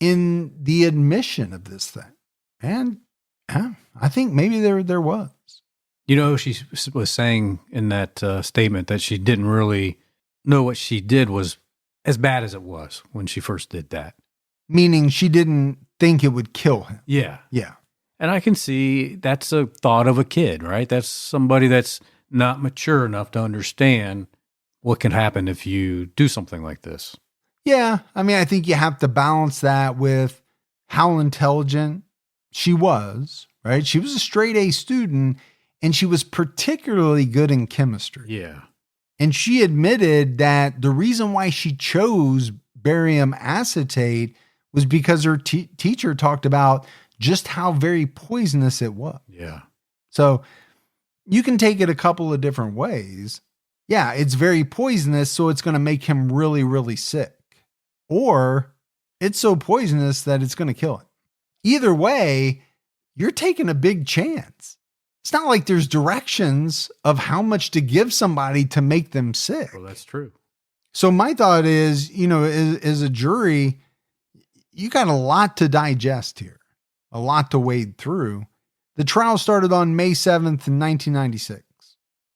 in the admission of this thing? And I think maybe there was. She was saying in that statement that she didn't really know what she did was as bad as it was when she first did that. Meaning she didn't think it would kill him. Yeah. Yeah. And I can see that's a thought of a kid, right? That's somebody that's not mature enough to understand what can happen if you do something like this. Yeah. I mean, I think you have to balance that with how intelligent she was, right? She was a straight A student and she was particularly good in chemistry. Yeah. And she admitted that the reason why she chose barium acetate was because her teacher talked about just how very poisonous it was. Yeah. So you can take it a couple of different ways. Yeah, it's very poisonous, so it's going to make him really, really sick. Or it's so poisonous that it's going to kill him. Either way, you're taking a big chance. It's not like there's directions of how much to give somebody to make them sick. Well, that's true. So my thought is, as a jury, you got a lot to digest here, a lot to wade through. The trial started on May 7th, 1996.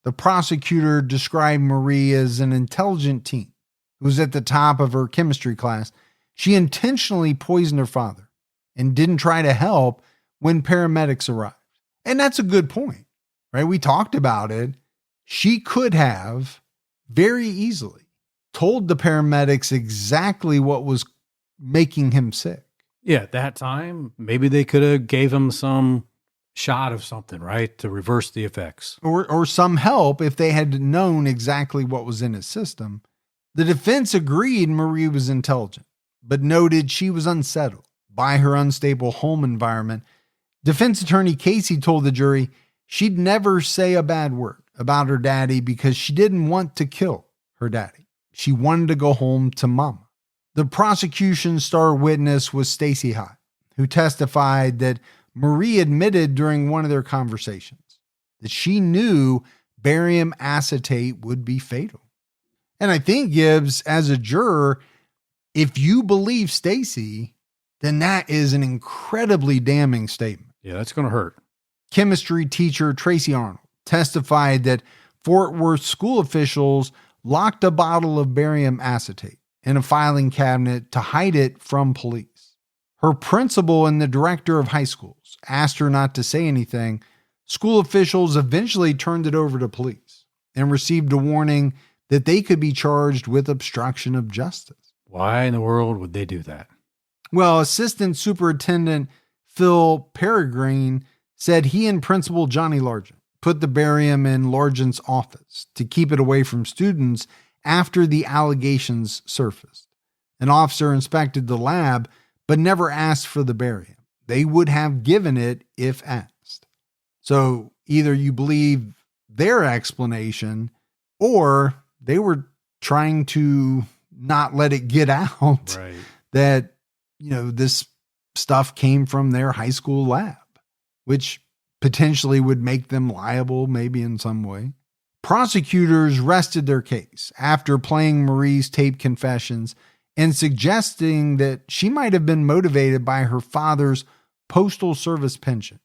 The prosecutor described Marie as an intelligent teen who was at the top of her chemistry class. She intentionally poisoned her father and didn't try to help when paramedics arrived. And that's a good point, right? We talked about it. She could have very easily told the paramedics exactly what was making him sick. Yeah, at that time, maybe they could have gave him some shot of something, right, to reverse the effects. Or some help if they had known exactly what was in his system. The defense agreed Marie was intelligent, but noted she was unsettled by her unstable home environment, defense attorney Casey told the jury she'd never say a bad word about her daddy because she didn't want to kill her daddy. She wanted to go home to mama. The prosecution's star witness was Stacy High, who testified that Marie admitted during one of their conversations that she knew barium acetate would be fatal. And I think, Gibbs, as a juror, if you believe Stacy, then that is an incredibly damning statement. Yeah, that's going to hurt. Chemistry teacher Tracy Arnold testified that Fort Worth school officials locked a bottle of barium acetate in a filing cabinet to hide it from police. Her principal and the director of high schools asked her not to say anything. School officials eventually turned it over to police and received a warning that they could be charged with obstruction of justice. Why in the world would they do that? Well, Assistant Superintendent Phil Peregrine said he and Principal Johnny Largent put the barium in Largent's office to keep it away from students after the allegations surfaced. An officer inspected the lab, but never asked for the barium. They would have given it if asked. So either you believe their explanation or they were trying to not let it get out that, this stuff came from their high school lab, which potentially would make them liable maybe in some way. Prosecutors rested their case after playing Marie's taped confessions and suggesting that she might have been motivated by her father's Postal Service pension.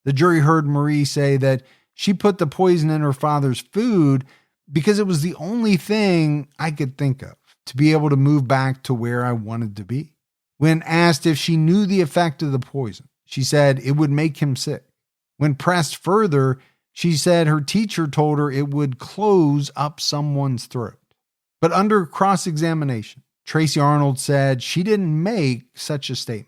The jury heard Marie say that she put the poison in her father's food because it was the only thing I could think of to be able to move back to where I wanted to be. When asked if she knew the effect of the poison, she said it would make him sick. When pressed further, she said her teacher told her it would close up someone's throat. But under cross-examination, Tracy Arnold said she didn't make such a statement.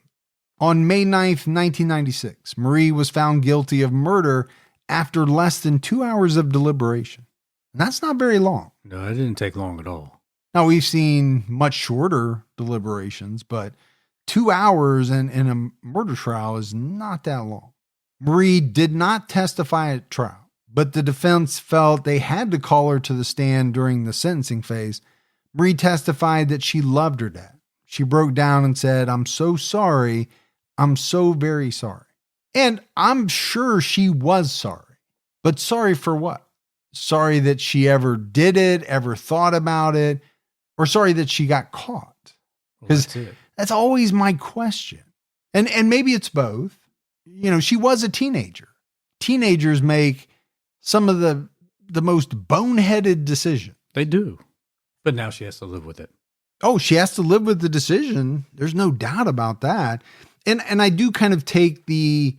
On May 9th, 1996, Marie was found guilty of murder after less than 2 hours of deliberation. And that's not very long. No, it didn't take long at all. Now, we've seen much shorter deliberations, but 2 hours in a murder trial is not that long. Marie did not testify at trial, but the defense felt they had to call her to the stand during the sentencing phase. Marie testified that she loved her dad. She broke down and said, "I'm so sorry. I'm so very sorry." And I'm sure she was sorry. But sorry for what? Sorry that she ever did it, ever thought about it, or sorry that she got caught? Because that's always my question. And maybe it's both. She was a teenager. Teenagers make some of the most boneheaded decisions. They do. But now she has to live with it. Oh, she has to live with the decision. There's no doubt about that. And I do kind of take the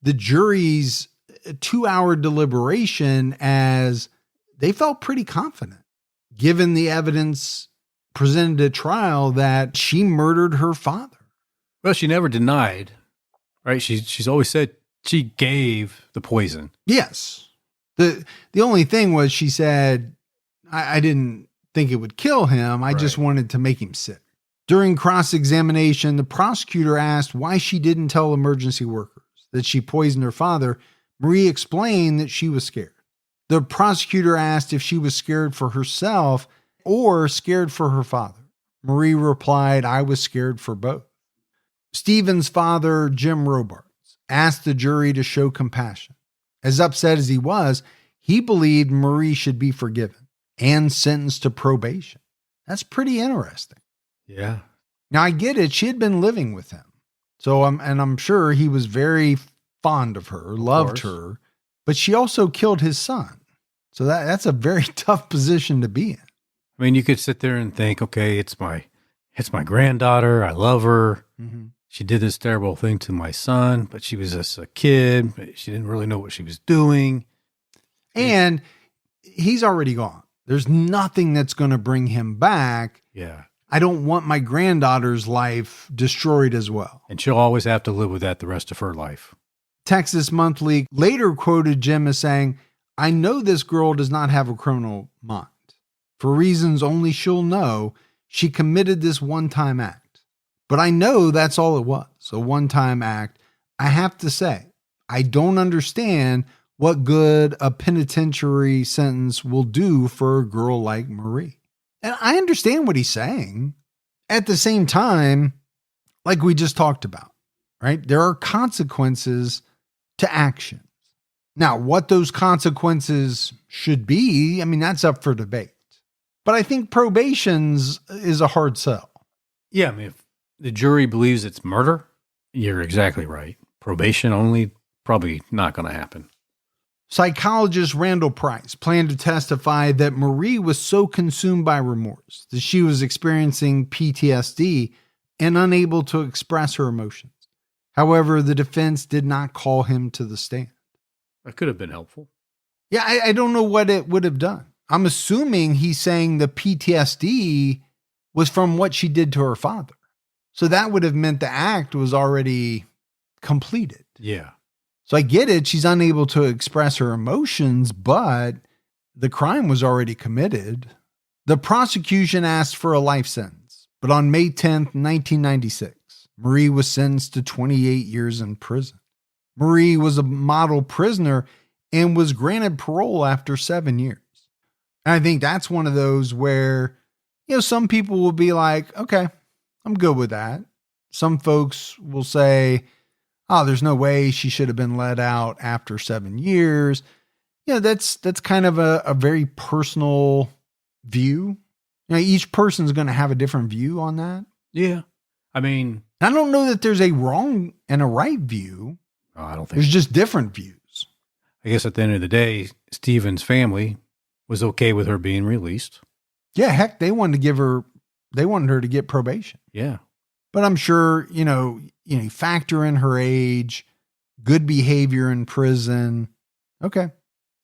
jury's 2-hour deliberation as they felt pretty confident, given the evidence presented at trial, that she murdered her father. Well, she never denied, right? She's always said she gave the poison. Yes. The only thing was she said, I didn't think it would kill him. I just wanted to make him sick. During cross-examination, the prosecutor asked why she didn't tell emergency workers that she poisoned her father. Marie explained that she was scared. The prosecutor asked if she was scared for herself or scared for her father. Marie replied, "I was scared for both." Steven's father, Jim Robards, asked the jury to show compassion. As upset as he was, he believed Marie should be forgiven and sentenced to probation. That's pretty interesting. Yeah. Now, I get it. She had been living with him. So I'm sure he was very fond of her, loved her, but she also killed his son. So that's a very tough position to be in. I mean, you could sit there and think, okay, it's my granddaughter. I love her. Mm-hmm. She did this terrible thing to my son, but she was just a kid. She didn't really know what she was doing. And he's already gone. There's nothing that's going to bring him back. Yeah. I don't want my granddaughter's life destroyed as well. And she'll always have to live with that the rest of her life. Texas Monthly later quoted Jim as saying, "I know this girl does not have a criminal mind. For reasons only she'll know, she committed this one-time act. But I know that's all it was. was a one-time act. I have to say, I don't understand what good a penitentiary sentence will do for a girl like Marie. And I understand what he's saying. At the same time, like we just talked about, right? There are consequences to actions. Now, what those consequences should be, I mean, that's up for debate. But I think probation's is a hard sell. Yeah, I mean, if the jury believes it's murder, you're exactly right. Probation only, probably not going to happen. Psychologist Randall Price planned to testify that Marie was so consumed by remorse that she was experiencing PTSD and unable to express her emotions. However, the defense did not call him to the stand. That could have been helpful. Yeah, I don't know what it would have done. I'm assuming he's saying the PTSD was from what she did to her father. So that would have meant the act was already completed. Yeah. So I get it. She's unable to express her emotions, but the crime was already committed. The prosecution asked for a life sentence, but on May 10th, 1996, Marie was sentenced to 28 years in prison. Marie was a model prisoner and was granted parole after 7 years. And I think that's one of those where, some people will be like, okay, I'm good with that. Some folks will say, oh, there's no way she should have been let out after 7 years. That's kind of a very personal view. Each person's going to have a different view on that. Yeah. I mean, I don't know that there's a wrong and a right view. I don't think there's just different views. I guess at the end of the day, Steven's family was okay with her being released. Yeah, heck, they wanted her to get probation. Yeah. But I'm sure, factor in her age, good behavior in prison. Okay.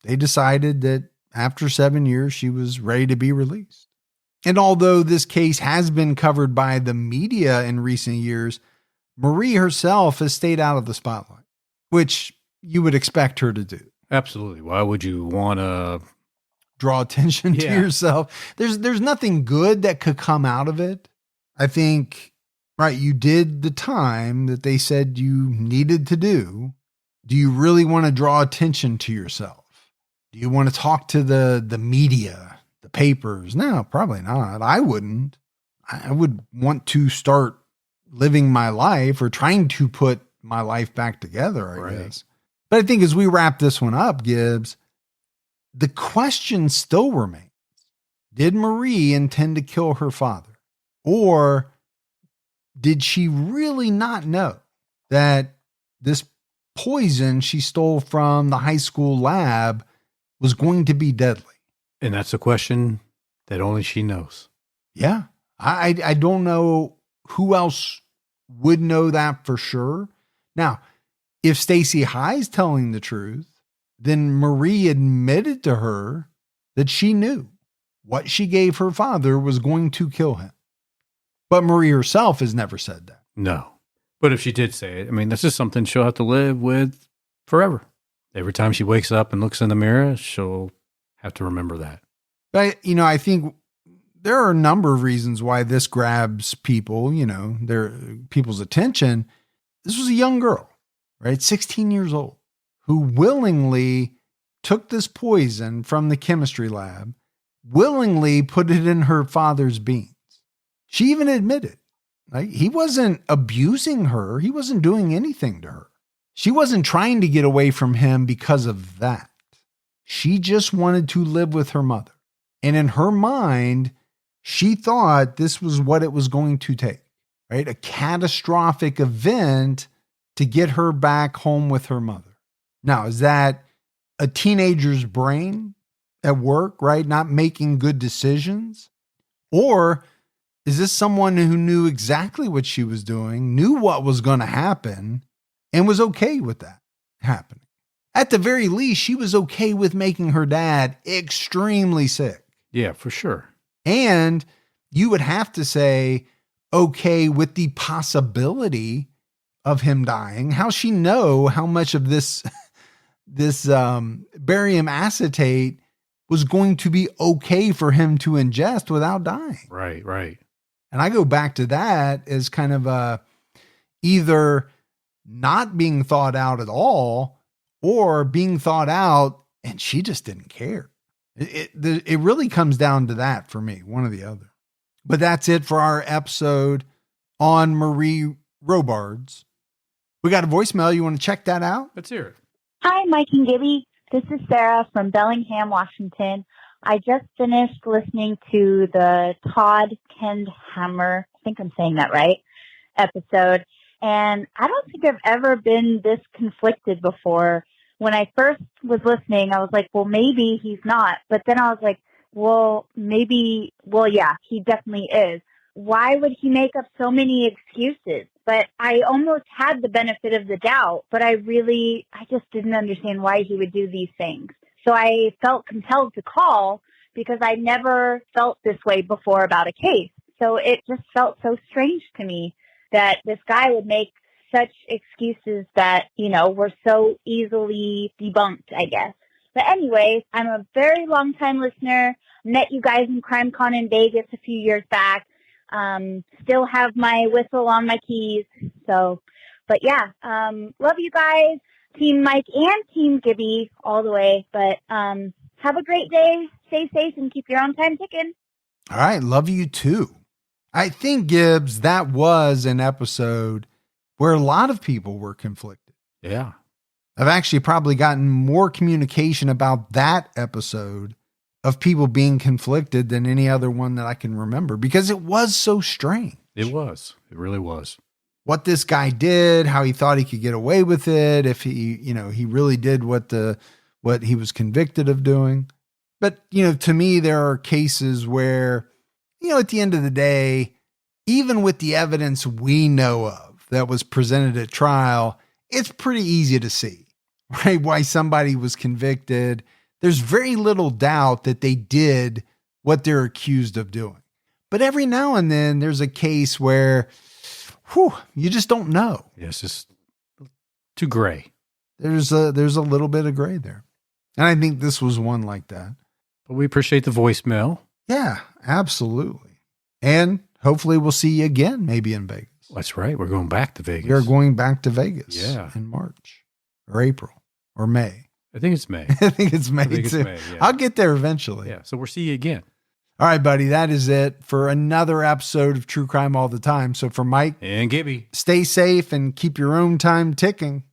They decided that after 7 years, she was ready to be released. And although this case has been covered by the media in recent years, Marie herself has stayed out of the spotlight, which you would expect her to do. Absolutely. Why would you want to draw attention to yourself? There's nothing good that could come out of it. I think, right, you did the time that they said you needed to do. Do you really want to draw attention to yourself? Do you want to talk to the media, the papers? No, probably not. I wouldn't. I would want to start living my life or trying to put my life back together, I guess. But I think as we wrap this one up, Gibbs, the question still remains. Did Marie intend to kill her father? Or did she really not know that this poison she stole from the high school lab was going to be deadly? And that's a question that only she knows. Yeah. I don't know who else would know that for sure. Now, if Stacey High's telling the truth, then Marie admitted to her that she knew what she gave her father was going to kill him. But Marie herself has never said that. No. But if she did say it, I mean, that's just something she'll have to live with forever. Every time she wakes up and looks in the mirror, she'll have to remember that. But, I think there are a number of reasons why this grabs people, people's attention. This was a young girl, right? 16 years old, who willingly took this poison from the chemistry lab, willingly put it in her father's beans. She even admitted, right? He wasn't abusing her. He wasn't doing anything to her. She wasn't trying to get away from him because of that. She just wanted to live with her mother. And in her mind, she thought this was what it was going to take, right? A catastrophic event to get her back home with her mother. Now, is that a teenager's brain at work, right? Not making good decisions? Or is this someone who knew exactly what she was doing, knew what was going to happen, and was okay with that happening? At the very least, she was okay with making her dad extremely sick. Yeah, for sure. And you would have to say, okay, with the possibility of him dying. How's she know how much of this barium acetate was going to be okay for him to ingest without dying? Right. And I go back to that as kind of either not being thought out at all or being thought out and she just didn't care. It really comes down to that for me, one or the other. But that's it for our episode on Marie Robards. We got a voicemail. You want to check that out? Let's hear it. Hi, Mike and Gibby. This is Sarah from Bellingham, Washington. I just finished listening to the Todd Kendhammer, I think I'm saying that right, episode. And I don't think I've ever been this conflicted before. When I first was listening, I was like, well, maybe he's not. But then I was like, well, maybe, well, yeah, he definitely is. Why would he make up so many excuses? But I almost had the benefit of the doubt, but I just didn't understand why he would do these things. So I felt compelled to call because I never felt this way before about a case. So it just felt so strange to me that this guy would make such excuses that, were so easily debunked, I guess. But anyways, I'm a very long time listener. Met you guys in CrimeCon in Vegas a few years back. Still have my whistle on my keys. So, but yeah, love you guys. Team Mike and Team Gibby all the way. But have a great day. Stay safe and keep your own time ticking. All right. Love you too. I think, Gibbs, that was an episode where a lot of people were conflicted. Yeah. I've actually probably gotten more communication about that episode of people being conflicted than any other one that I can remember because it was so strange. It was. It really was. What this guy did, how he thought he could get away with it, if he really did what he was convicted of doing. But, to me, there are cases where, at the end of the day, even with the evidence we know of that was presented at trial, it's pretty easy to see, right? Why somebody was convicted. There's very little doubt that they did what they're accused of doing. But every now and then there's a case where, you just don't know. Yeah, it's just too gray. There's a little bit of gray there. And I think this was one like that. But we appreciate the voicemail. Yeah, absolutely. And hopefully we'll see you again, maybe in Vegas. That's right. We're going back to Vegas. We're going back to Vegas in March or April or May. I think it's May. I think it's May too. May, yeah. I'll get there eventually. Yeah. So we'll see you again. All right, buddy. That is it for another episode of True Crime All the Time. So for Mike and Gibby, stay safe and keep your own time ticking.